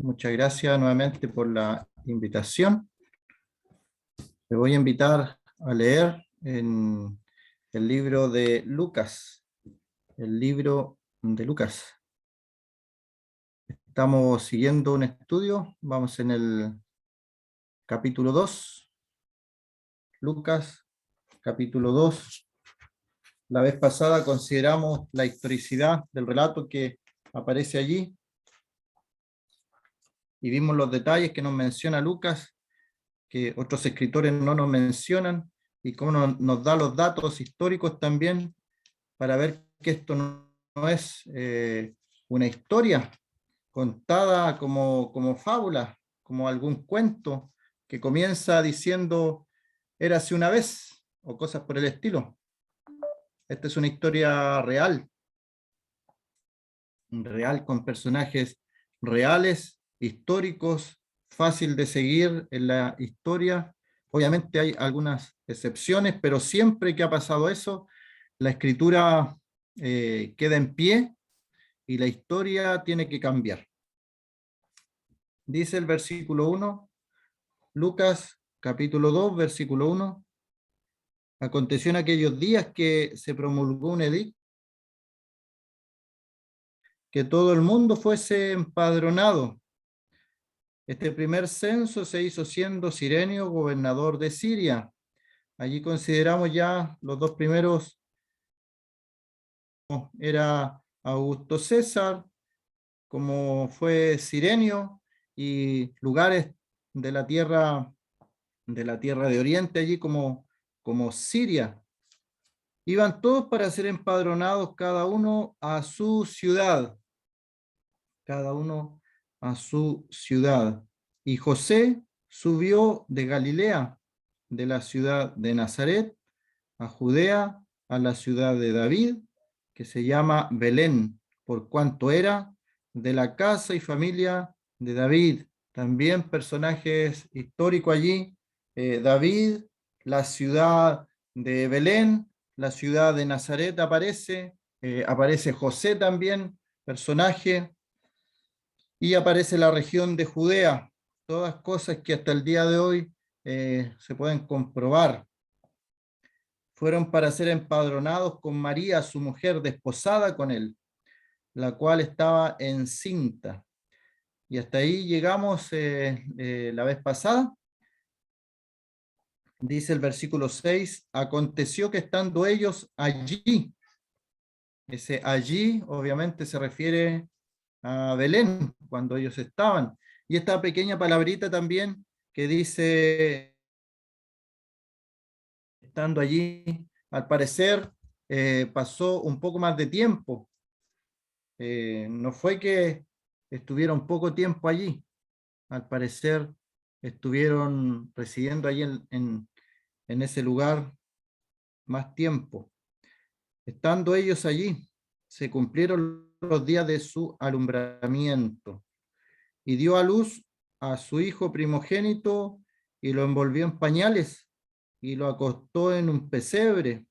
Muchas gracias nuevamente por la invitación. Le voy a invitar a leer en el libro de Lucas. El libro de Lucas. Estamos siguiendo un estudio. Vamos en el capítulo 2. Lucas, capítulo 2. La vez pasada consideramos la historicidad del relato que aparece allí y vimos los detalles que nos menciona Lucas, que otros escritores no nos mencionan, y cómo nos da los datos históricos también para ver que esto no es una historia contada como fábula, como algún cuento que comienza diciendo érase una vez o cosas por el estilo. Esta es una historia real con personajes reales, históricos, fácil de seguir en la historia. Obviamente hay algunas excepciones, pero siempre que ha pasado eso, la escritura queda en pie y la historia tiene que cambiar. Dice el versículo 1, Lucas capítulo 2, versículo 1. Aconteció en aquellos días que se promulgó un edicto que todo el mundo fuese empadronado. Este primer censo se hizo siendo Cirenio gobernador de Siria. Allí consideramos ya los dos primeros, era Augusto César, como fue Cirenio, y lugares de la tierra de Oriente allí como Siria. Iban todos para ser empadronados, cada uno a su ciudad. Cada uno a su ciudad. Y José subió de Galilea, de la ciudad de Nazaret, a Judea, a la ciudad de David, que se llama Belén, por cuanto era de la casa y familia de David. También personajes históricos allí, David, la ciudad de Belén, la ciudad de Nazaret aparece José también, personaje, y aparece la región de Judea, todas cosas que hasta el día de hoy se pueden comprobar. Fueron para ser empadronados con María, su mujer, desposada con él, la cual estaba encinta. Y hasta ahí llegamos la vez pasada. Dice el versículo 6, aconteció que estando ellos allí, ese allí obviamente se refiere a Belén, cuando ellos estaban. Y esta pequeña palabrita también que dice, estando allí, al parecer pasó un poco más de tiempo. No fue que estuvieron poco tiempo allí, al parecer estuvieron residiendo allí en ese lugar más tiempo. Estando ellos allí, se cumplieron los días de su alumbramiento, y dio a luz a su hijo primogénito y lo envolvió en pañales y lo acostó en un pesebre,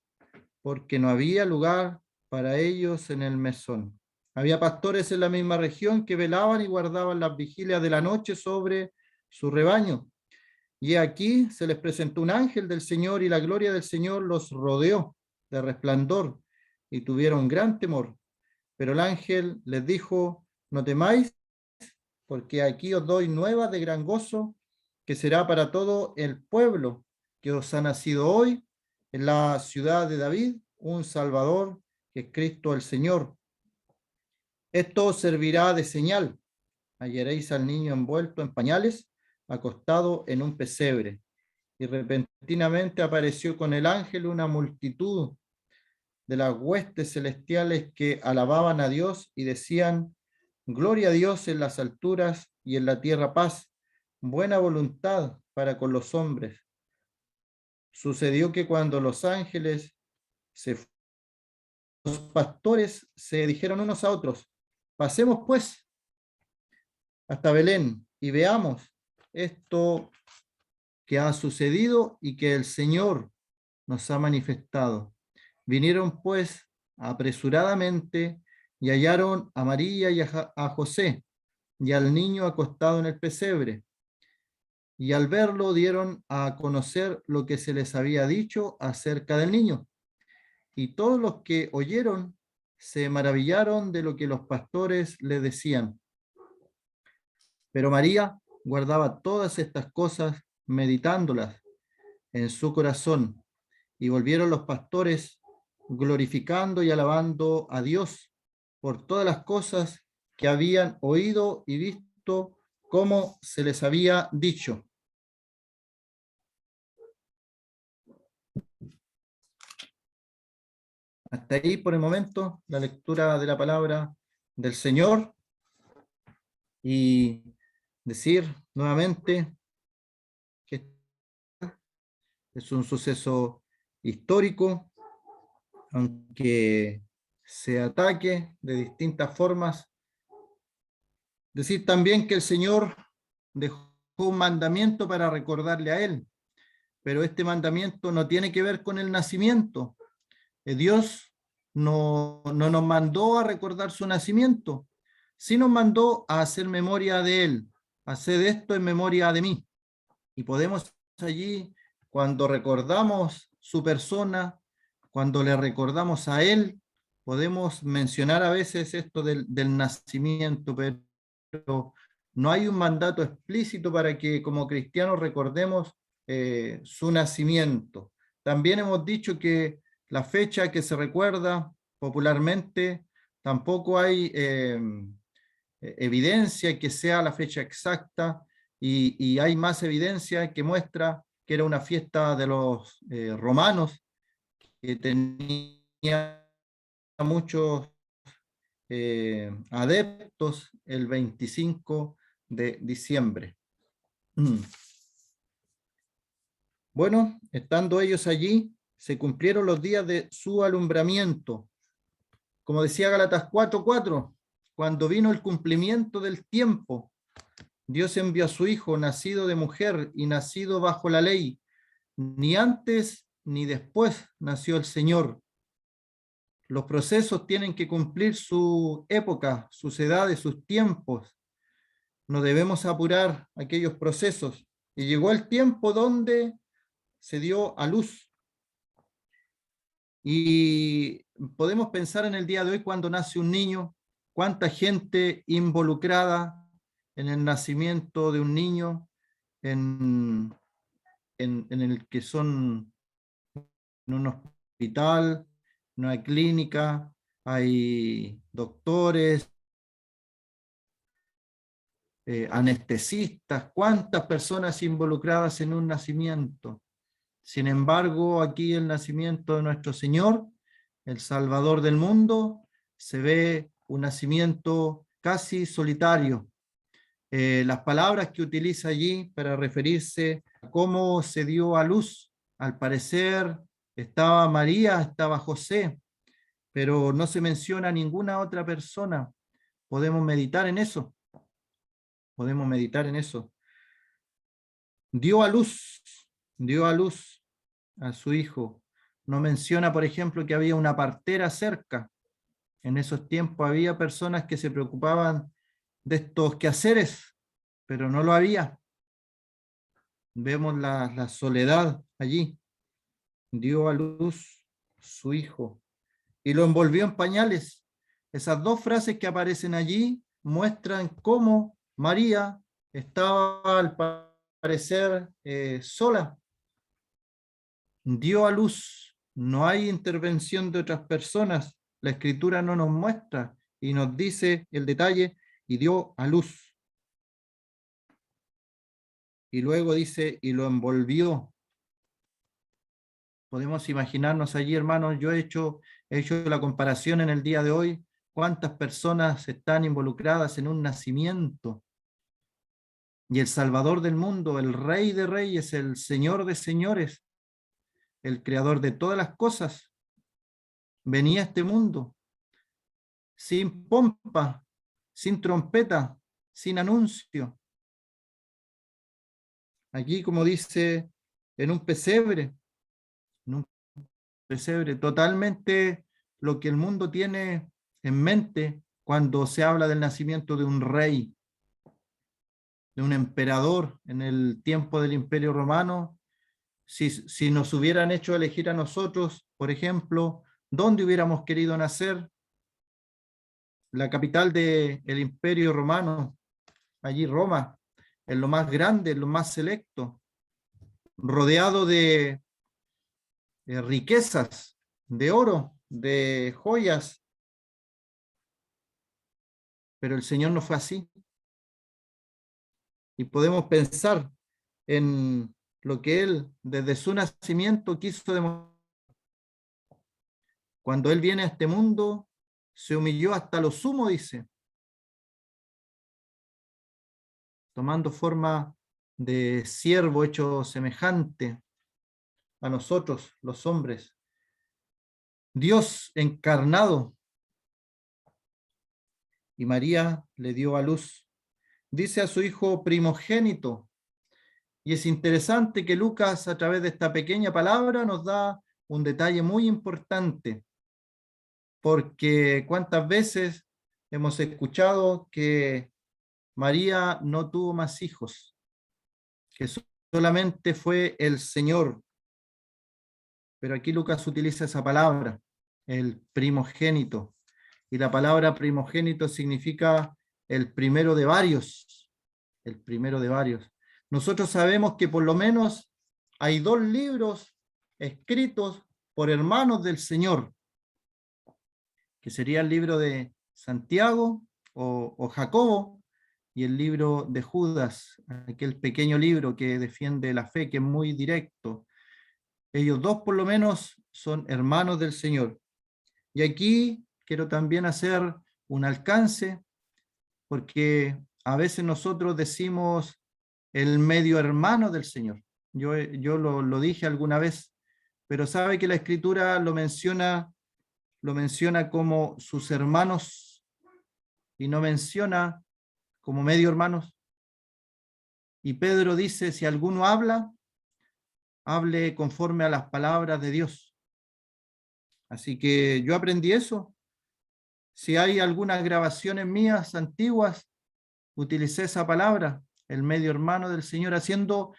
porque no había lugar para ellos en el mesón. Había pastores en la misma región que velaban y guardaban las vigilias de la noche sobre su rebaño. Y aquí se les presentó un ángel del Señor, y la gloria del Señor los rodeó de resplandor, y tuvieron gran temor. Pero el ángel les dijo, no temáis, porque aquí os doy nuevas de gran gozo, que será para todo el pueblo, que os ha nacido hoy en la ciudad de David un Salvador, que es Cristo el Señor. Esto os servirá de señal. Hallaréis al niño envuelto en pañales, acostado en un pesebre. Y repentinamente apareció con el ángel una multitud de las huestes celestiales que alababan a Dios y decían, gloria a Dios en las alturas y en la tierra paz, buena voluntad para con los hombres. Sucedió que cuando los ángeles se fueron, los pastores se dijeron unos a otros, pasemos pues hasta Belén y veamos esto que ha sucedido y que el Señor nos ha manifestado. Vinieron pues apresuradamente y hallaron a María y a José y al niño acostado en el pesebre. Y al verlo dieron a conocer lo que se les había dicho acerca del niño. Y todos los que oyeron se maravillaron de lo que los pastores le decían. Pero María guardaba todas estas cosas, meditándolas en su corazón. Y volvieron los pastores glorificando y alabando a Dios por todas las cosas que habían oído y visto como se les había dicho. Hasta ahí por el momento la lectura de la palabra del Señor, y decir nuevamente que es un suceso histórico, aunque se ataque de distintas formas. Decir también que el Señor dejó un mandamiento para recordarle a Él, pero este mandamiento no tiene que ver con el nacimiento. Dios no nos mandó a recordar su nacimiento, sí nos mandó a hacer memoria de Él. Haced esto en memoria de mí. Y podemos allí, cuando recordamos su persona, cuando le recordamos a Él, podemos mencionar a veces esto del nacimiento, pero no hay un mandato explícito para que como cristianos recordemos su nacimiento. También hemos dicho que la fecha que se recuerda popularmente, tampoco hay evidencia que sea la fecha exacta, y hay más evidencia que muestra que era una fiesta de los romanos, que tenía muchos adeptos el 25 de diciembre. Bueno, estando ellos allí, se cumplieron los días de su alumbramiento. Como decía Gálatas 4:4, cuando vino el cumplimiento del tiempo, Dios envió a su Hijo, nacido de mujer y nacido bajo la ley. Ni antes ni después nació el Señor. Los procesos tienen que cumplir su época, sus edades, sus tiempos. No debemos apurar aquellos procesos. Y llegó el tiempo donde se dio a luz. Y podemos pensar en el día de hoy, cuando nace un niño, cuánta gente involucrada en el nacimiento de un niño, en el que son en un hospital, en una clínica, hay doctores, anestesistas, cuántas personas involucradas en un nacimiento. Sin embargo, aquí el nacimiento de nuestro Señor, el Salvador del mundo, se ve un nacimiento casi solitario. Las palabras que utiliza allí para referirse a cómo se dio a luz, al parecer estaba María, estaba José, pero no se menciona ninguna otra persona. Podemos meditar en eso, podemos meditar en eso. Dio a luz, dio a luz a su hijo. No menciona, por ejemplo, que había una partera cerca. En esos tiempos había personas que se preocupaban de estos quehaceres, pero no lo había. Vemos la soledad allí. Dio a luz su hijo y lo envolvió en pañales. Esas dos frases que aparecen allí muestran cómo María estaba al parecer sola. Dio a luz. No hay intervención de otras personas. La Escritura no nos muestra y nos dice el detalle: y dio a luz. Y luego dice, y lo envolvió. Podemos imaginarnos allí, hermanos, yo he hecho la comparación en el día de hoy, cuántas personas están involucradas en un nacimiento. Y el Salvador del mundo, el Rey de Reyes, el Señor de Señores, el Creador de todas las cosas, venía a este mundo sin pompa, sin trompeta, sin anuncio. Aquí, como dice, en un pesebre, totalmente lo que el mundo tiene en mente cuando se habla del nacimiento de un rey. de un emperador en el tiempo del Imperio Romano, si nos hubieran hecho elegir a nosotros, por ejemplo, ¿dónde hubiéramos querido nacer? La capital del Imperio Romano, allí Roma, en lo más grande, en lo más selecto, rodeado de riquezas, de oro, de joyas, pero el Señor no fue así. Y podemos pensar en lo que Él desde su nacimiento quiso demostrar. Cuando Él viene a este mundo, se humilló hasta lo sumo, dice, tomando forma de siervo hecho semejante a nosotros, los hombres. Dios encarnado, y María le dio a luz. Dice a su hijo primogénito, y es interesante que Lucas, a través de esta pequeña palabra, nos da un detalle muy importante, porque cuántas veces hemos escuchado que María no tuvo más hijos, que solamente fue el Señor. Pero aquí Lucas utiliza esa palabra, el primogénito. Y la palabra primogénito significa el primero de varios, el primero de varios. Nosotros sabemos que por lo menos hay 2 libros escritos por hermanos del Señor, que sería el libro de Santiago o Jacobo y el libro de Judas, aquel pequeño libro que defiende la fe, que es muy directo. Ellos 2 por lo menos son hermanos del Señor. Y aquí quiero también hacer un alcance, porque a veces nosotros decimos el medio hermano del Señor. Yo lo dije alguna vez, pero sabe que la Escritura lo menciona como sus hermanos y no menciona como medio hermanos. Y Pedro dice, si alguno habla, hable conforme a las palabras de Dios. Así que yo aprendí eso. Si hay algunas grabaciones mías antiguas, utilicé esa palabra, el medio hermano del Señor, haciendo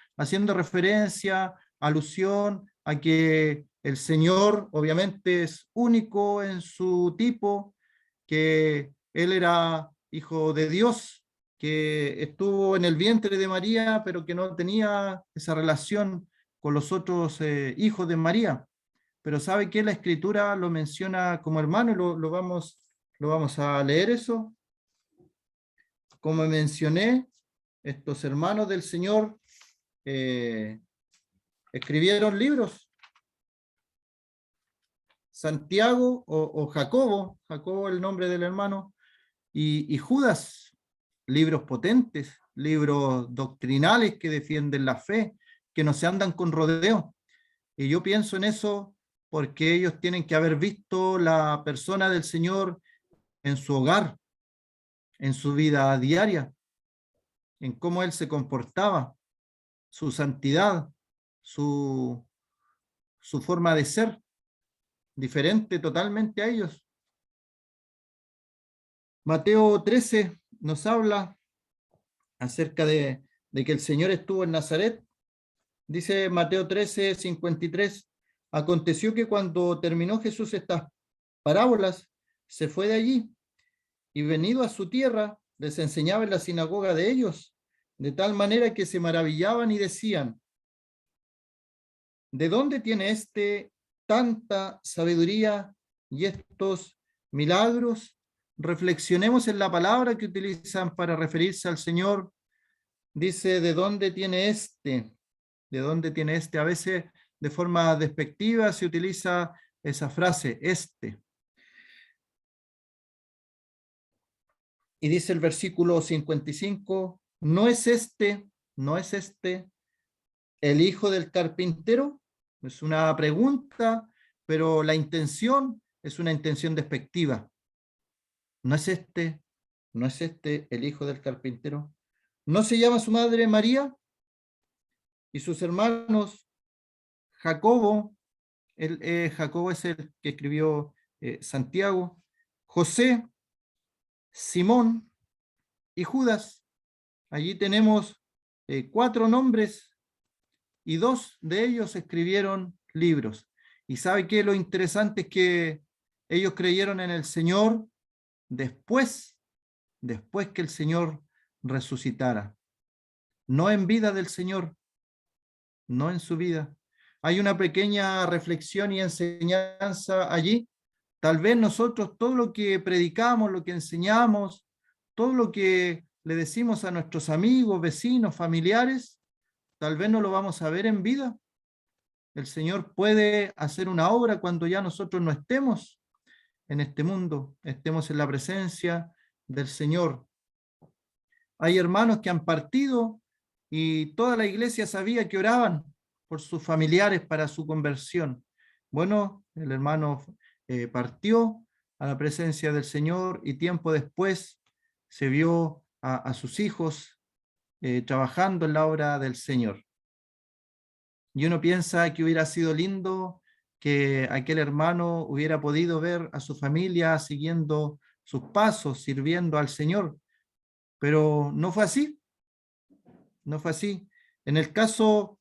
referencia, alusión a que el Señor obviamente es único en su tipo, que Él era hijo de Dios, que estuvo en el vientre de María, pero que no tenía esa relación con los otros hijos de María. Pero sabe que la Escritura lo menciona como hermano, y lo vamos a leer eso. Como mencioné, estos hermanos del Señor escribieron libros. Santiago o Jacobo, Jacobo el nombre del hermano, y Judas, libros potentes, libros doctrinales que defienden la fe, que no se andan con rodeo. Y yo pienso en eso porque ellos tienen que haber visto la persona del Señor en su hogar, en su vida diaria, en cómo Él se comportaba, su santidad, su, su forma de ser, diferente totalmente a ellos. Mateo 13 nos habla acerca de que el Señor estuvo en Nazaret. Dice Mateo 13, 53, aconteció que cuando terminó Jesús estas parábolas, se fue de allí y venido a su tierra, les enseñaba en la sinagoga de ellos, de tal manera que se maravillaban y decían, ¿de dónde tiene tanta sabiduría y estos milagros? Reflexionemos en la palabra que utilizan para referirse al Señor. Dice, ¿de dónde tiene ¿De dónde tiene A veces de forma despectiva se utiliza esa frase, este. Y dice el versículo 55, no es este el hijo del carpintero? Es una pregunta, pero la intención es una intención despectiva. ¿No es no es este el hijo del carpintero? ¿No se llama su madre María? Y sus hermanos Jacobo, Jacobo es el que escribió Santiago, José, Simón y Judas. Allí tenemos 4 nombres y 2 de ellos escribieron libros. ¿Y sabe qué? Lo interesante es que ellos creyeron en el Señor después que el Señor resucitara. No en vida del Señor, no en su vida. Hay una pequeña reflexión y enseñanza allí. Tal vez nosotros todo lo que predicamos, lo que enseñamos, todo lo que le decimos a nuestros amigos, vecinos, familiares, tal vez no lo vamos a ver en vida. El Señor puede hacer una obra cuando ya nosotros no estemos en este mundo, estemos en la presencia del Señor. Hay hermanos que han partido y toda la iglesia sabía que oraban por sus familiares para su conversión. Bueno, el hermano partió a la presencia del Señor y tiempo después se vio a sus hijos trabajando en la obra del Señor. Y uno piensa que hubiera sido lindo que aquel hermano hubiera podido ver a su familia siguiendo sus pasos, sirviendo al Señor, pero no fue así, no fue así. En el caso,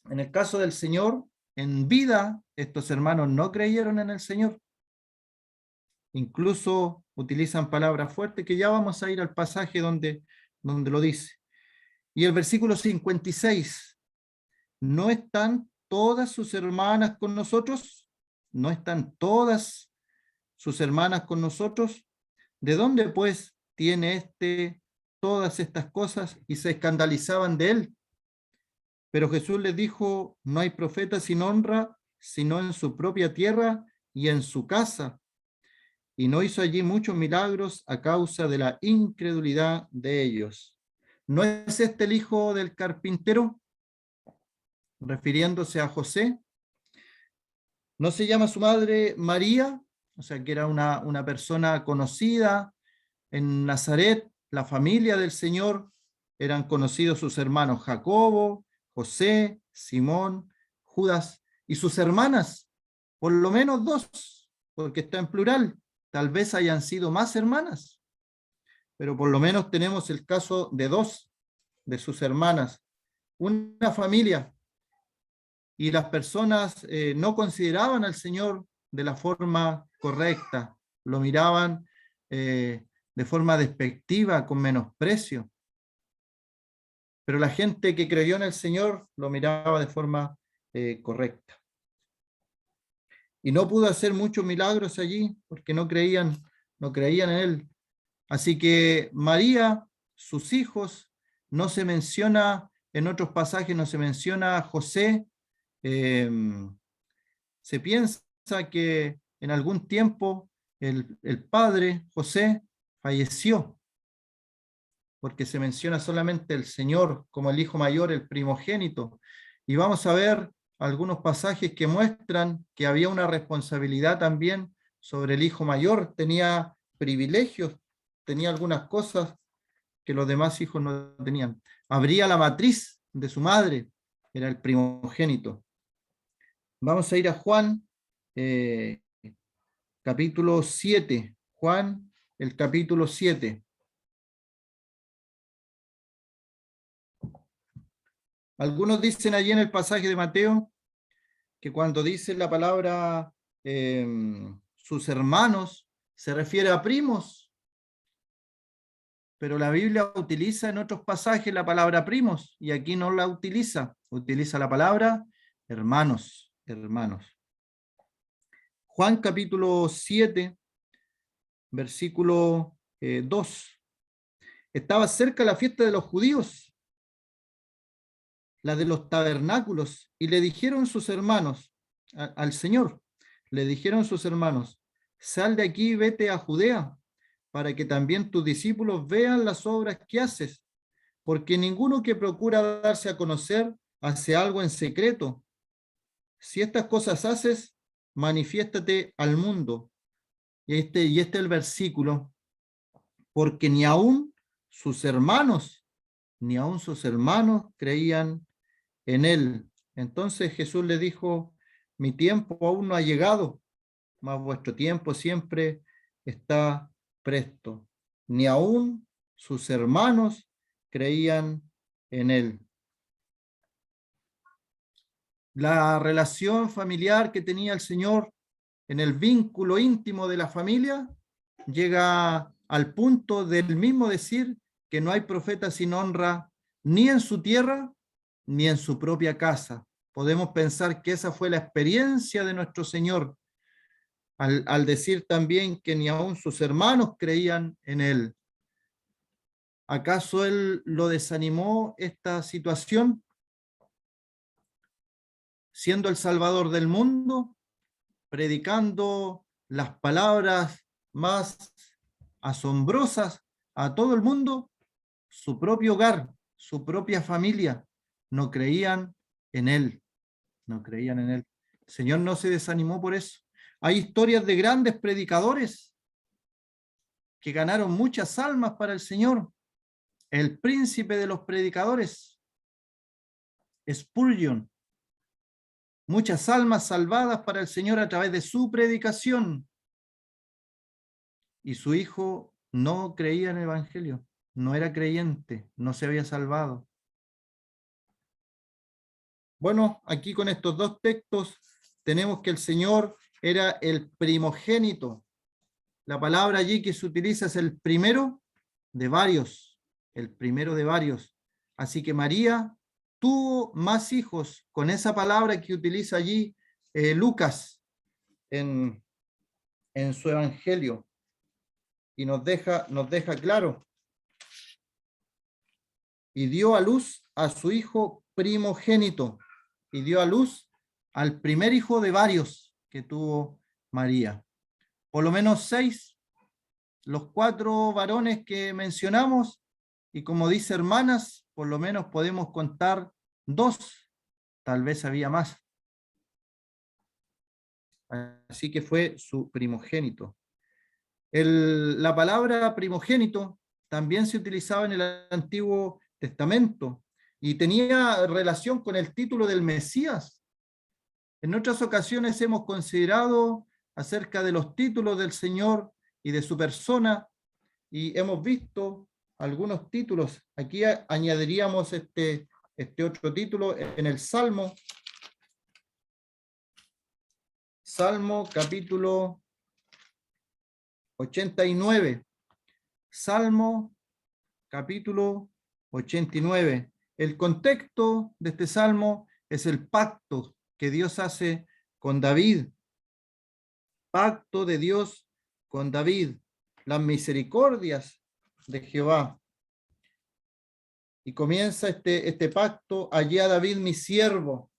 en el caso del Señor, en vida, estos hermanos no creyeron en el Señor. Incluso utilizan palabras fuertes, que ya vamos a ir al pasaje donde lo dice. Y el versículo 56, ¿no están todas sus hermanas con nosotros? ¿No están todas sus hermanas con nosotros? ¿De dónde pues tiene todas estas cosas? Y se escandalizaban de él. Pero Jesús les dijo, no hay profeta sin honra, sino en su propia tierra y en su casa. Y no hizo allí muchos milagros a causa de la incredulidad de ellos. ¿No es este el hijo del carpintero? Refiriéndose a José. ¿No se llama su madre María? O sea, que era una persona conocida en Nazaret, la familia del Señor. Eran conocidos sus hermanos Jacobo, José, Simón, Judas y sus hermanas, por lo menos 2, porque está en plural. Tal vez hayan sido más hermanas, pero por lo menos tenemos el caso de 2 de sus hermanas. Una familia, y las personas no consideraban al Señor de la forma correcta, lo miraban de forma despectiva, con menosprecio. Pero la gente que creyó en el Señor lo miraba de forma correcta. Y no pudo hacer muchos milagros allí porque no creían en Él. Así que María, sus hijos, no se menciona, en otros pasajes no se menciona a José. Se piensa que en algún tiempo el padre, José, falleció, porque se menciona solamente el Señor como el hijo mayor, el primogénito. Y vamos a ver algunos pasajes que muestran que había una responsabilidad también sobre el hijo mayor, tenía privilegios, tenía algunas cosas que los demás hijos no tenían. Abría la matriz de su madre, era el primogénito. Vamos a ir a Juan, capítulo 7. Juan, el capítulo 7. Algunos dicen allí en el pasaje de Mateo que cuando dice la palabra sus hermanos, se refiere a primos, pero la Biblia utiliza en otros pasajes la palabra primos y aquí no la utiliza, utiliza la palabra hermanos, hermanos. Juan capítulo 7, versículo 2. Estaba cerca la fiesta de los judíos, la de los tabernáculos, y le dijeron sus hermanos, al Señor, le dijeron sus hermanos, sal de aquí y vete a Judea, para que también tus discípulos vean las obras que haces, porque ninguno que procura darse a conocer hace algo en secreto. Si estas cosas haces, manifiéstate al mundo. Y este es el versículo, porque ni aun sus hermanos creían en él. Entonces Jesús le dijo, mi tiempo aún no ha llegado, mas vuestro tiempo siempre está presto. Ni aun sus hermanos creían en él. La relación familiar que tenía el Señor en el vínculo íntimo de la familia llega al punto del mismo decir que no hay profeta sin honra ni en su tierra ni en su propia casa. Podemos pensar que esa fue la experiencia de nuestro Señor al decir también que ni aun sus hermanos creían en él. ¿Acaso él lo desanimó esta situación? Siendo el Salvador del mundo, predicando las palabras más asombrosas a todo el mundo, su propio hogar, su propia familia, no creían en él, no creían en él. El Señor no se desanimó por eso. Hay historias de grandes predicadores que ganaron muchas almas para el Señor. El príncipe de los predicadores, Spurgeon, muchas almas salvadas para el Señor a través de su predicación. Y su hijo no creía en el Evangelio, no era creyente, no se había salvado. Bueno, aquí con estos dos textos tenemos que el Señor era el primogénito. La palabra allí que se utiliza es el primero de varios, el primero de varios. Así que María tuvo más hijos con esa palabra que utiliza allí Lucas en su evangelio. Y nos deja claro. Y dio a luz a su hijo primogénito. Y dio a luz al primer hijo de varios que tuvo María. Por lo menos 6, los 4 varones que mencionamos, y como dice hermanas, por lo menos podemos contar 2, tal vez había más. Así que fue su primogénito. La palabra primogénito también se utilizaba en el Antiguo Testamento y tenía relación con el título del Mesías. En otras ocasiones hemos considerado acerca de los títulos del Señor y de su persona y hemos visto algunos títulos. Aquí añadiríamos este otro título en el Salmo capítulo 89. Salmo capítulo 89. El contexto de este salmo es el pacto que Dios hace con David. Pacto de Dios con David. Las misericordias de Jehová. Y comienza este pacto: hallé a David mi siervo,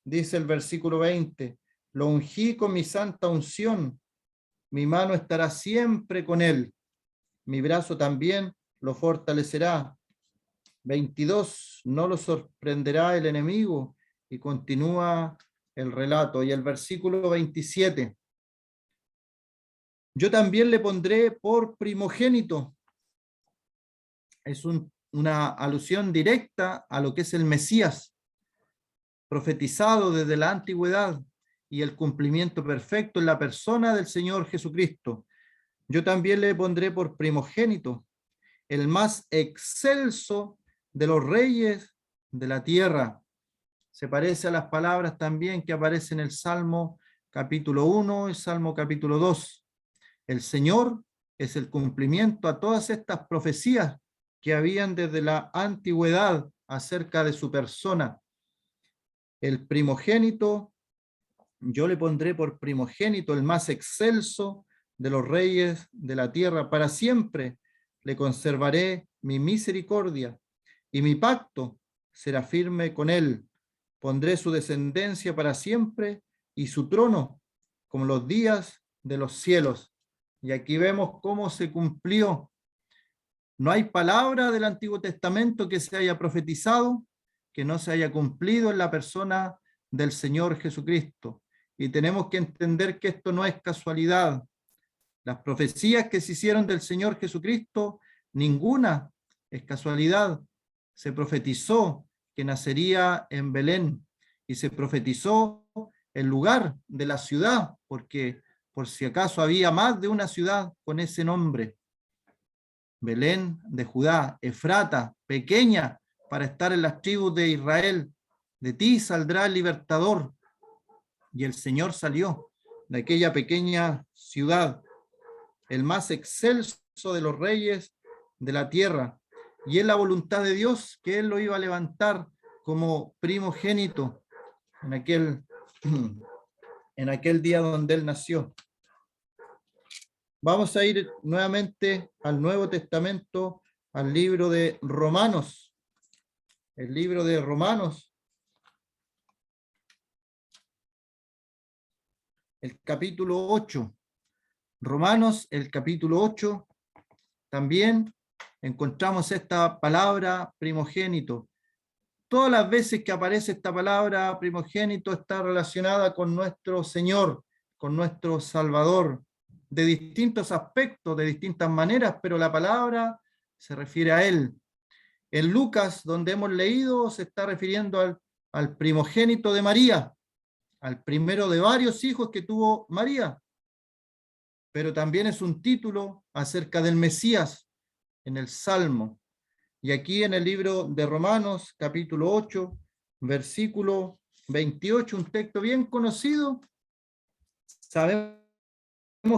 dice el versículo 20. Lo ungí con mi santa unción. Mi mano estará siempre con él. Mi brazo también lo fortalecerá. 22. No lo sorprenderá el enemigo. Y continúa el relato. Y el versículo 27. Yo también le pondré por primogénito. Es una alusión directa a lo que es el Mesías, profetizado desde la antigüedad, y el cumplimiento perfecto en la persona del Señor Jesucristo. Yo también le pondré por primogénito, el más excelso de los reyes de la tierra. Se parece a las palabras también que aparecen en el Salmo capítulo 1 y Salmo capítulo 2. El Señor es el cumplimiento a todas estas profecías que habían desde la antigüedad acerca de su persona. El primogénito, yo le pondré por primogénito, el más excelso de los reyes de la tierra. Para siempre le conservaré mi misericordia y mi pacto será firme con él. Pondré su descendencia para siempre y su trono como los días de los cielos. Y aquí vemos cómo se cumplió. No hay palabra del Antiguo Testamento que se haya profetizado, que no se haya cumplido en la persona del Señor Jesucristo. Y tenemos que entender que esto no es casualidad. Las profecías que se hicieron del Señor Jesucristo, ninguna es casualidad. Se profetizó que nacería en Belén y se profetizó el lugar de la ciudad, porque por si acaso había más de una ciudad con ese nombre. Belén de Judá, Efrata, pequeña para estar en las tribus de Israel. De ti saldrá el libertador. Y el Señor salió de aquella pequeña ciudad, el más excelso de los reyes de la tierra. Y es la voluntad de Dios que Él lo iba a levantar como primogénito en aquel día donde Él nació. Vamos a ir nuevamente al Nuevo Testamento, al libro de Romanos. El libro de Romanos, el capítulo 8. Romanos, el capítulo 8, también encontramos esta palabra primogénito. Todas las veces que aparece esta palabra primogénito está relacionada con nuestro Señor, con nuestro Salvador, de distintos aspectos, de distintas maneras, pero la palabra se refiere a Él. En Lucas, donde hemos leído, se está refiriendo al primogénito de María, al primero de varios hijos que tuvo María, pero también es un título acerca del Mesías en el Salmo. Y aquí en el libro de Romanos, capítulo 8, versículo 28, un texto bien conocido. Sabemos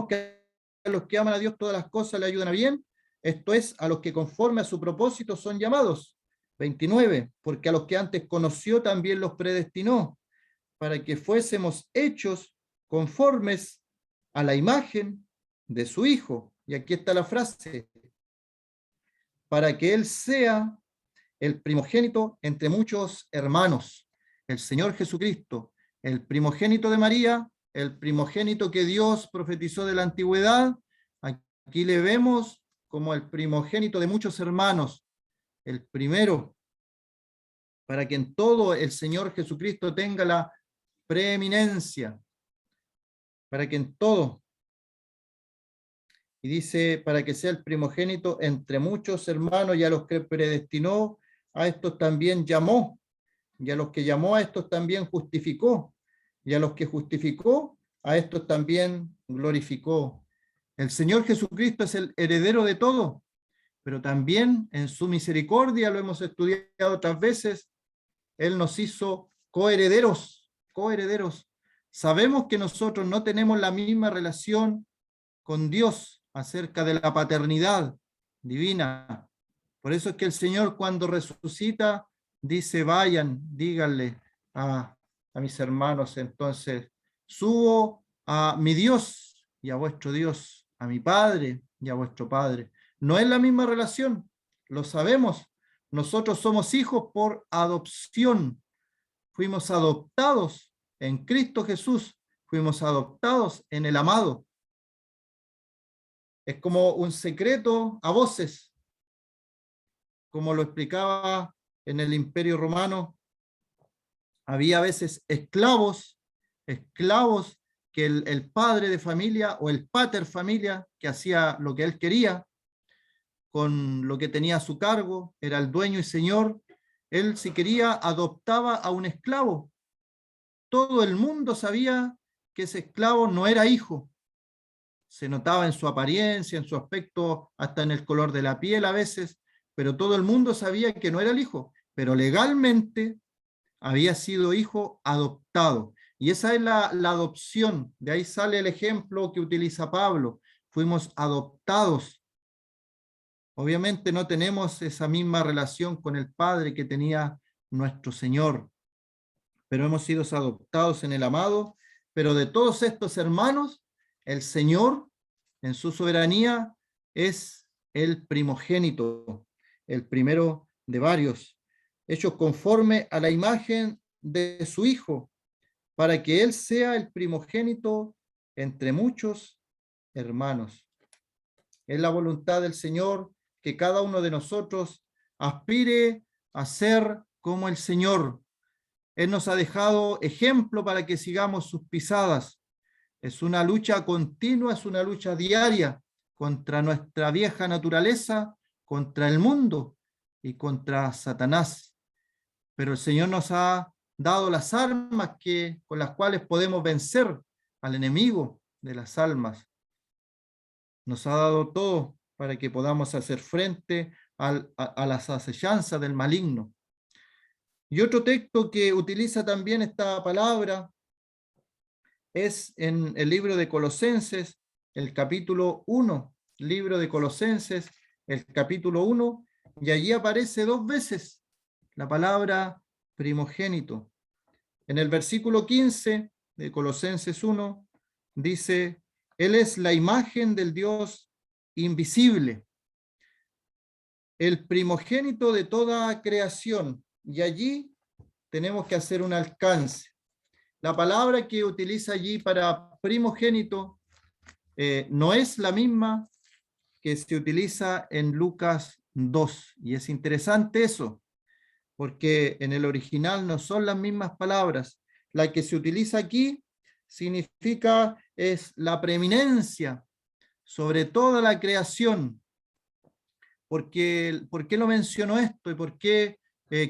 que a los que aman a Dios todas las cosas le ayudan a bien, esto es, a los que conforme a su propósito son llamados. 29, porque a los que antes conoció también los predestinó, para que fuésemos hechos conformes a la imagen de su Hijo. Y aquí está la frase, para que Él sea el primogénito entre muchos hermanos. El Señor Jesucristo, el primogénito de María, el primogénito que Dios profetizó de la antigüedad, aquí le vemos como el primogénito de muchos hermanos, el primero, para que en todo el Señor Jesucristo tenga la preeminencia, para que en todo, y dice, para que sea el primogénito entre muchos hermanos, y a los que predestinó, a estos también llamó, y a los que llamó a estos también justificó, y a los que justificó, a estos también glorificó. El Señor Jesucristo es el heredero de todo, pero también en su misericordia, lo hemos estudiado otras veces, Él nos hizo coherederos, coherederos. Sabemos que nosotros no tenemos la misma relación con Dios acerca de la paternidad divina. Por eso es que el Señor cuando resucita dice, vayan, díganle a mis hermanos, entonces, subo a mi Dios y a vuestro Dios, a mi Padre y a vuestro Padre. No es la misma relación, lo sabemos. Nosotros somos hijos por adopción. Fuimos adoptados en Cristo Jesús. Fuimos adoptados en el amado. Es como un secreto a voces, como lo explicaba en el Imperio Romano. Había a veces esclavos que el padre de familia o el pater familia, que hacía lo que él quería con lo que tenía a su cargo, era el dueño y señor, él si quería adoptaba a un esclavo. Todo el mundo sabía que ese esclavo no era hijo. Se notaba en su apariencia, en su aspecto, hasta en el color de la piel a veces, pero todo el mundo sabía que no era el hijo, pero legalmente había sido hijo adoptado. Y esa es la adopción. De ahí sale el ejemplo que utiliza Pablo. Fuimos adoptados. Obviamente no tenemos esa misma relación con el Padre que tenía nuestro Señor, pero hemos sido adoptados en el amado. Pero de todos estos hermanos, el Señor, en su soberanía, es el primogénito, el primero de varios, hechos conforme a la imagen de su Hijo, para que Él sea el primogénito entre muchos hermanos. Es la voluntad del Señor que cada uno de nosotros aspire a ser como el Señor. Él nos ha dejado ejemplo para que sigamos sus pisadas. Es una lucha continua, es una lucha diaria contra nuestra vieja naturaleza, contra el mundo y contra Satanás. Pero el Señor nos ha dado las armas con las cuales podemos vencer al enemigo de las almas. Nos ha dado todo para que podamos hacer frente a las acechanzas del maligno. Y otro texto que utiliza también esta palabra es en el libro de Colosenses, el capítulo 1, libro de Colosenses, el capítulo 1, y allí aparece 2 veces la palabra primogénito. En el versículo 15 de Colosenses 1 dice, Él es la imagen del Dios invisible, el primogénito de toda creación. Y allí tenemos que hacer un alcance. La palabra que utiliza allí para primogénito no es la misma que se utiliza en Lucas 2. Y es interesante eso, porque en el original no son las mismas palabras. La que se utiliza aquí significa es la preeminencia sobre toda la creación. ¿Por qué lo menciono esto y por qué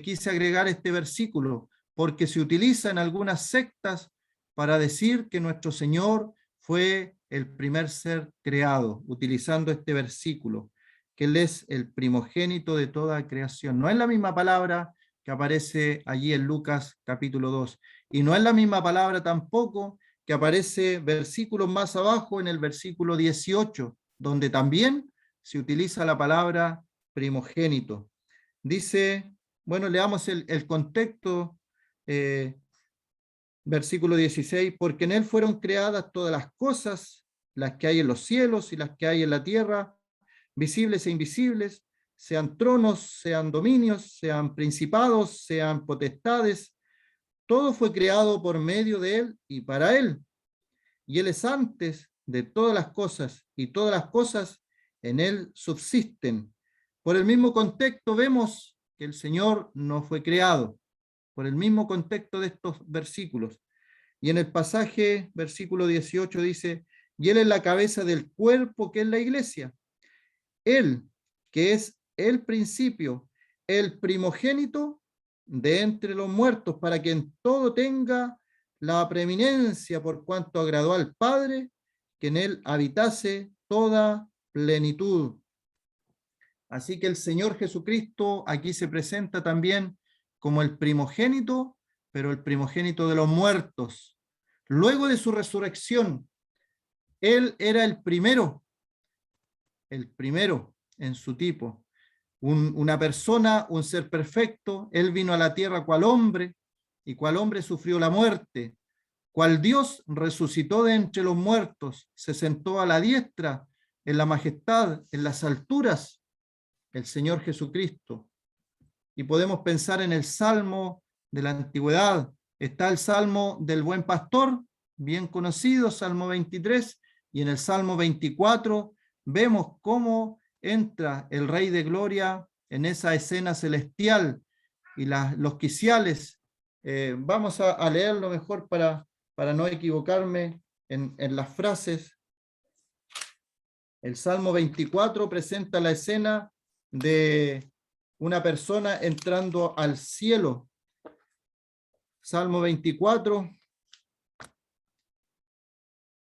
quise agregar este versículo? Porque se utiliza en algunas sectas para decir que nuestro Señor fue el primer ser creado, utilizando este versículo, que Él es el primogénito de toda creación. No es la misma palabra que aparece allí en Lucas capítulo 2, y no es la misma palabra tampoco que aparece versículos más abajo en el versículo 18, donde también se utiliza la palabra primogénito. Dice, bueno, leamos el contexto, versículo 16, porque en él fueron creadas todas las cosas, las que hay en los cielos y las que hay en la tierra, visibles e invisibles, sean tronos, sean dominios, sean principados, sean potestades, todo fue creado por medio de él y para él. Y él es antes de todas las cosas, y todas las cosas en él subsisten. Por el mismo contexto vemos que el Señor no fue creado, por el mismo contexto de estos versículos. Y en el pasaje, versículo 18 dice, y él es la cabeza del cuerpo que es la iglesia. Él, que es el principio, el primogénito de entre los muertos, para que en todo tenga la preeminencia, por cuanto agradó al Padre, que en él habitase toda plenitud. Así que el Señor Jesucristo aquí se presenta también como el primogénito, pero el primogénito de los muertos. Luego de su resurrección, Él era el primero en su tipo. Una persona, un ser perfecto. Él vino a la tierra cual hombre, y cual hombre sufrió la muerte. Cual Dios resucitó de entre los muertos, se sentó a la diestra, en la majestad, en las alturas, el Señor Jesucristo. Y podemos pensar en el Salmo de la antigüedad. Está el Salmo del Buen Pastor, bien conocido, Salmo 23, y en el Salmo 24 vemos cómo entra el Rey de Gloria en esa escena celestial y los quiciales. Vamos a leerlo mejor para no equivocarme en las frases. El Salmo 24 presenta la escena de una persona entrando al cielo. Salmo 24,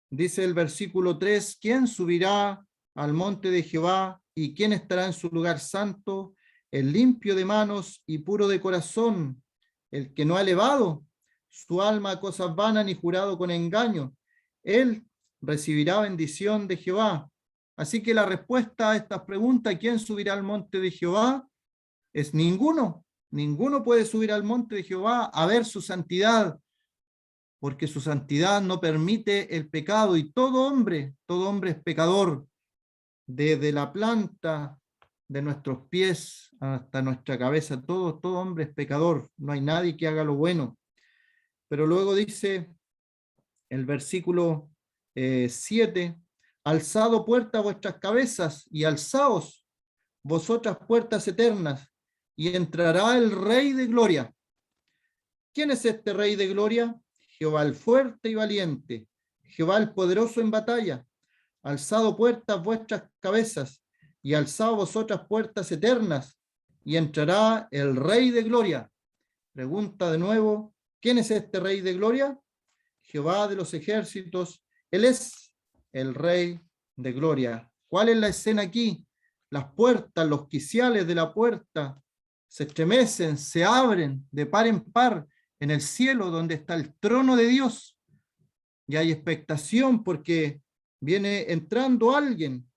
dice el versículo 3, ¿quién subirá al monte de Jehová y quién estará en su lugar santo? El limpio de manos y puro de corazón, el que no ha elevado su alma a cosas vanas ni jurado con engaño. Él recibirá bendición de Jehová. Así que la respuesta a esta pregunta, ¿quién subirá al monte de Jehová? Es ninguno. Ninguno puede subir al monte de Jehová a ver su santidad, porque su santidad no permite el pecado, y todo hombre es pecador, desde la planta de nuestros pies hasta nuestra cabeza, todo hombre es pecador, no hay nadie que haga lo bueno. Pero luego dice el versículo 7, alzado puertas vuestras cabezas y alzaos vosotras puertas eternas, y entrará el Rey de Gloria. ¿Quién es este Rey de Gloria? Jehová el fuerte y valiente, Jehová el poderoso en batalla. Alzado puertas vuestras cabezas, y alzado vosotras puertas eternas, y entrará el Rey de Gloria. Pregunta de nuevo, ¿quién es este Rey de Gloria? Jehová de los ejércitos, Él es el Rey de Gloria. ¿Cuál es la escena aquí? las puertas, los quiciales de la puerta se estremecen, se abren de par en par en el cielo donde está el trono de Dios. Y hay expectación porque viene entrando alguien.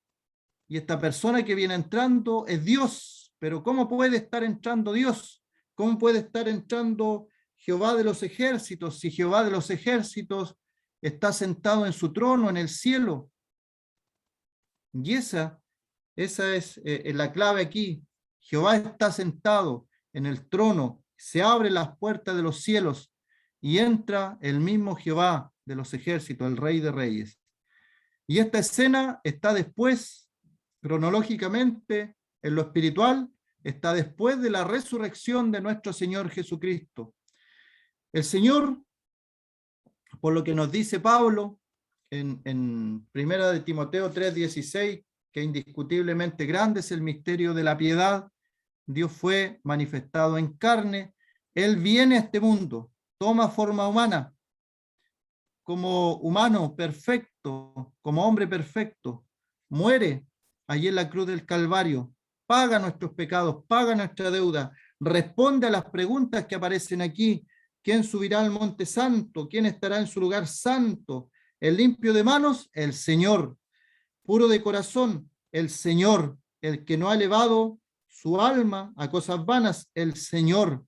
Y esta persona que viene entrando es Dios. Pero ¿cómo puede estar entrando Dios? ¿Cómo puede estar entrando Jehová de los ejércitos si Jehová de los ejércitos está sentado en su trono en el cielo? Y esa es la clave aquí. Jehová está sentado en el trono, se abren las puertas de los cielos y entra el mismo Jehová de los ejércitos, el Rey de Reyes. Y esta escena está después, cronológicamente, en lo espiritual, está después de la resurrección de nuestro Señor Jesucristo. El Señor, por lo que nos dice Pablo en Primera de Timoteo 3:16, que indiscutiblemente grande es el misterio de la piedad, Dios fue manifestado en carne, Él viene a este mundo, toma forma humana, como humano perfecto, como hombre perfecto, muere allí en la cruz del Calvario, paga nuestros pecados, paga nuestra deuda, responde a las preguntas que aparecen aquí. ¿Quién subirá al monte santo? ¿Quién estará en su lugar santo? El limpio de manos, el Señor. Puro de corazón, el Señor. El que no ha elevado su alma a cosas vanas, el Señor.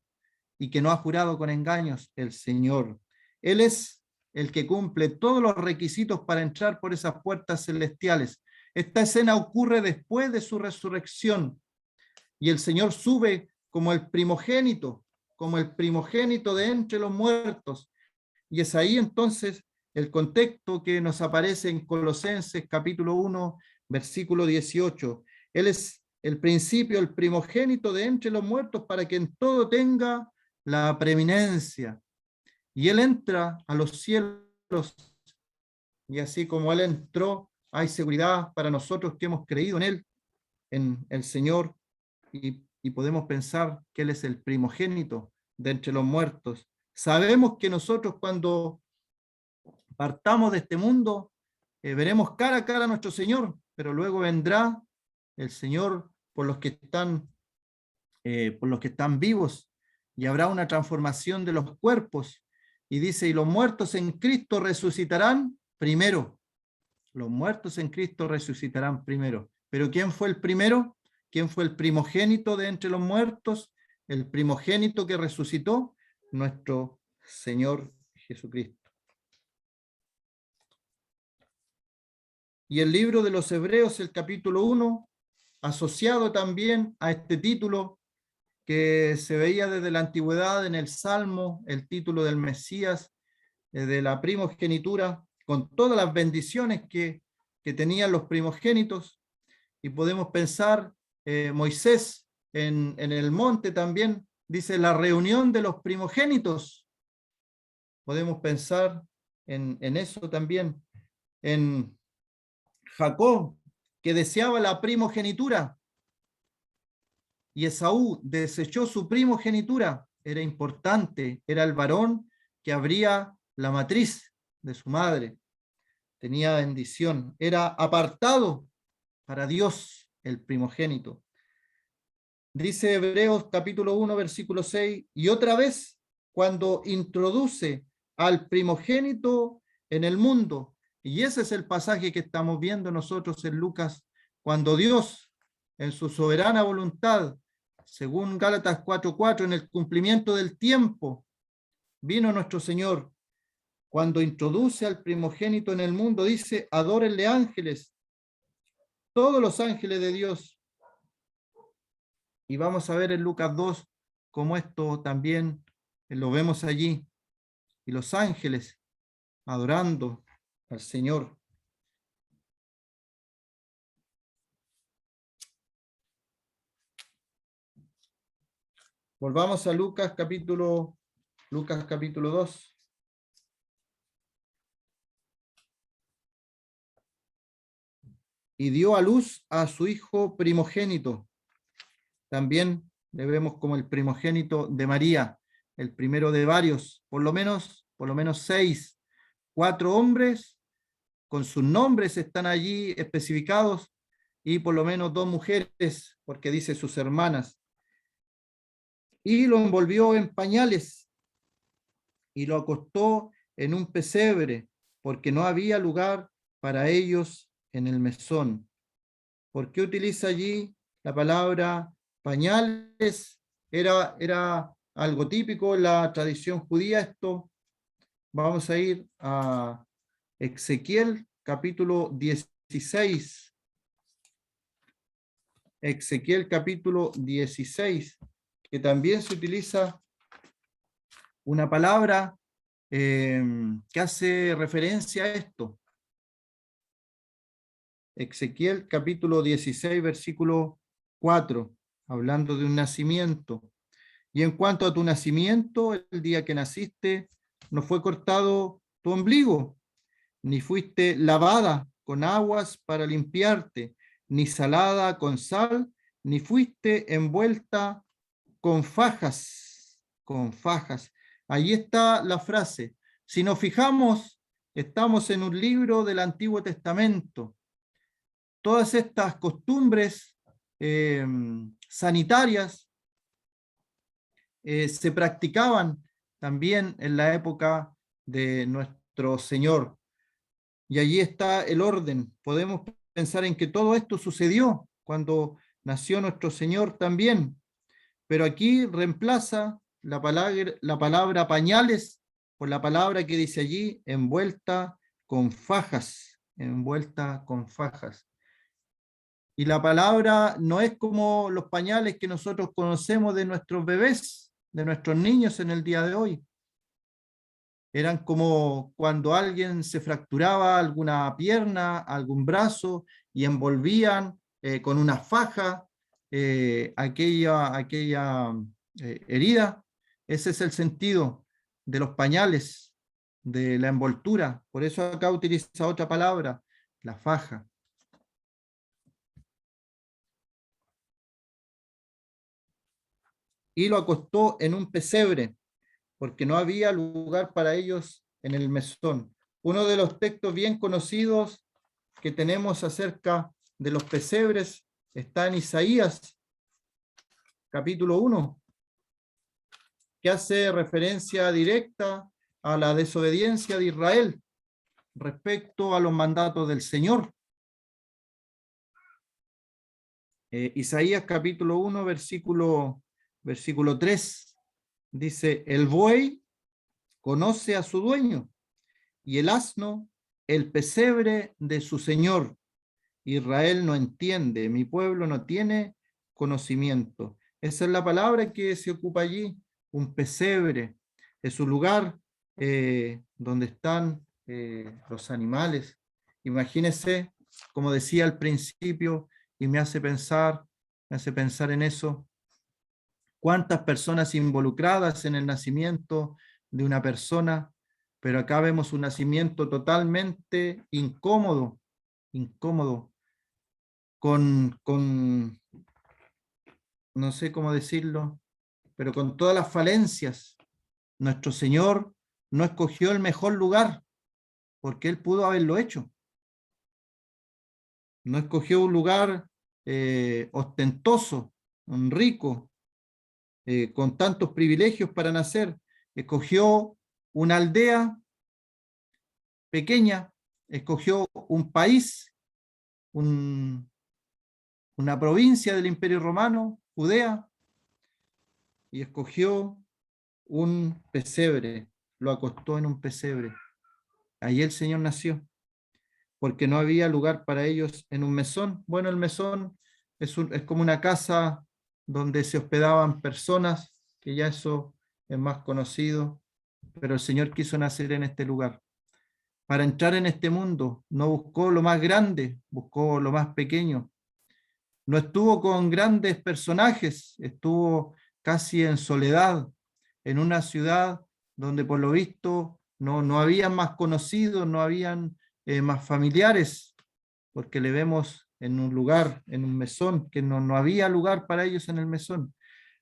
Y que no ha jurado con engaños, el Señor. Él es el que cumple todos los requisitos para entrar por esas puertas celestiales. Esta escena ocurre después de su resurrección y el Señor sube como el primogénito de entre los muertos. Y es ahí entonces el contexto que nos aparece en Colosenses capítulo 1, versículo 18. Él es el principio, el primogénito de entre los muertos para que en todo tenga la preeminencia. Y Él entra a los cielos y así como Él entró, hay seguridad para nosotros que hemos creído en Él, en el Señor, y podemos pensar que Él es el primogénito de entre los muertos. Sabemos que nosotros cuando partamos de este mundo, veremos cara a cara a nuestro Señor, pero luego vendrá el Señor por los que están vivos, y habrá una transformación de los cuerpos. Y dice, y los muertos en Cristo resucitarán primero. Los muertos en Cristo resucitarán primero. ¿Pero quién fue el primero? ¿Quién fue el primogénito de entre los muertos? El primogénito que resucitó, nuestro Señor Jesucristo. Y el libro de los Hebreos, el capítulo 1, asociado también a este título que se veía desde la antigüedad en el Salmo, el título del Mesías, de la primogenitura, con todas las bendiciones que tenían los primogénitos. Y podemos pensar, Moisés en el monte también, dice la reunión de los primogénitos. Podemos pensar en eso también. En Jacob, que deseaba la primogenitura, y Esaú desechó su primogenitura. Era importante, era el varón que abría la matriz de su madre. Tenía bendición, era apartado para Dios el primogénito. Dice Hebreos capítulo 1, versículo 6, y otra vez, cuando introduce al primogénito en el mundo, y ese es el pasaje que estamos viendo nosotros en Lucas, cuando Dios, en su soberana voluntad, según Gálatas 4:4, en el cumplimiento del tiempo, vino nuestro Señor. Cuando introduce al primogénito en el mundo, dice, adórenle ángeles, todos los ángeles de Dios. Y vamos a ver en Lucas 2 cómo esto también lo vemos allí. Y los ángeles adorando al Señor. Volvamos a Lucas capítulo 2. Y dio a luz a su hijo primogénito. También le vemos como el primogénito de María, el primero de varios, por lo menos 6, 4 hombres, con sus nombres están allí especificados, y por lo menos 2 mujeres, porque dice sus hermanas, y lo envolvió en pañales y lo acostó en un pesebre, porque no había lugar para ellos en el mesón. ¿Por qué utiliza allí la palabra pañales? Era algo típico en la tradición judía esto. Vamos a ir a Ezequiel capítulo 16. Ezequiel capítulo 16, que también se utiliza una palabra que hace referencia a esto. Ezequiel capítulo 16, versículo 4, hablando de un nacimiento. Y en cuanto a tu nacimiento, el día que naciste, no fue cortado tu ombligo, ni fuiste lavada con aguas para limpiarte, ni salada con sal, ni fuiste envuelta con fajas, con fajas. Ahí está la frase. Si nos fijamos, estamos en un libro del Antiguo Testamento. Todas estas costumbres sanitarias se practicaban también en la época de nuestro Señor. Y allí está el orden. Podemos pensar en que todo esto sucedió cuando nació nuestro Señor también. Pero aquí reemplaza la palabra pañales por la palabra que dice allí, envuelta con fajas, envuelta con fajas. Y la palabra no es como los pañales que nosotros conocemos de nuestros bebés, de nuestros niños en el día de hoy. Eran como cuando alguien se fracturaba alguna pierna, algún brazo, y envolvían con una faja aquella herida. Ese es el sentido de los pañales, de la envoltura. Por eso acá utiliza otra palabra, la faja. Y lo acostó en un pesebre, porque no había lugar para ellos en el mesón. Uno de los textos bien conocidos que tenemos acerca de los pesebres está en Isaías, capítulo 1, que hace referencia directa a la desobediencia de Israel respecto a los mandatos del Señor. Isaías capítulo 1, versículo 3, dice, el buey conoce a su dueño y el asno el pesebre de su señor. Israel no entiende, mi pueblo no tiene conocimiento. Esa es la palabra que se ocupa allí, un pesebre. Es un lugar donde están los animales. Imagínese, como decía al principio, y me hace pensar en eso, cuántas personas involucradas en el nacimiento de una persona, pero acá vemos un nacimiento totalmente incómodo, con no sé cómo decirlo, pero con todas las falencias. Nuestro Señor no escogió el mejor lugar, porque Él pudo haberlo hecho. No escogió un lugar ostentoso, un rico, con tantos privilegios para nacer. Escogió una aldea pequeña, escogió un país, una provincia del Imperio Romano, Judea, y escogió un pesebre, lo acostó en un pesebre. Ahí el Señor nació, porque no había lugar para ellos en un mesón. Bueno, el mesón es como una casa donde se hospedaban personas, que ya eso es más conocido, pero el Señor quiso nacer en este lugar. Para entrar en este mundo, no buscó lo más grande, buscó lo más pequeño. No estuvo con grandes personajes, estuvo casi en soledad, en una ciudad donde por lo visto no habían más conocidos, no habían más familiares, porque le vemos en un lugar, en un mesón, que no había lugar para ellos en el mesón.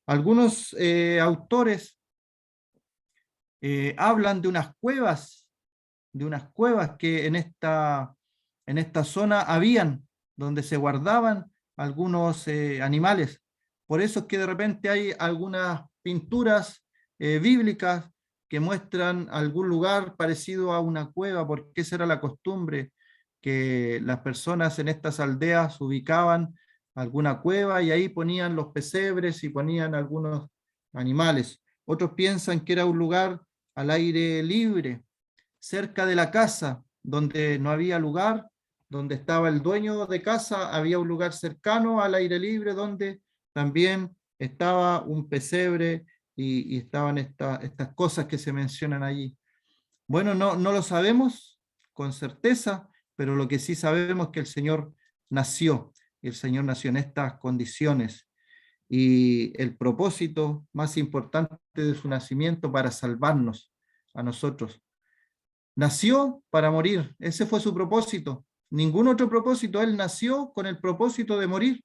Algunos autores hablan de unas cuevas que en esta zona habían, donde se guardaban algunos animales. Por eso es que de repente hay algunas pinturas bíblicas que muestran algún lugar parecido a una cueva, porque esa era la costumbre, que las personas en estas aldeas ubicaban alguna cueva y ahí ponían los pesebres y ponían algunos animales. Otros piensan que era un lugar al aire libre, cerca de la casa, donde no había lugar, donde estaba el dueño de casa, había un lugar cercano al aire libre donde también estaba un pesebre y estaban estas cosas que se mencionan allí. Bueno, no lo sabemos con certeza, pero lo que sí sabemos es que el Señor nació, y el Señor nació en estas condiciones. Y el propósito más importante de su nacimiento para salvarnos a nosotros. Nació para morir, ese fue su propósito. Ningún otro propósito, Él nació con el propósito de morir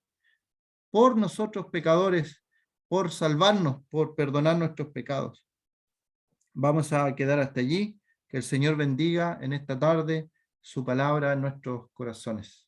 por nosotros pecadores, por salvarnos, por perdonar nuestros pecados. Vamos a quedar hasta allí. Que el Señor bendiga en esta tarde su palabra en nuestros corazones.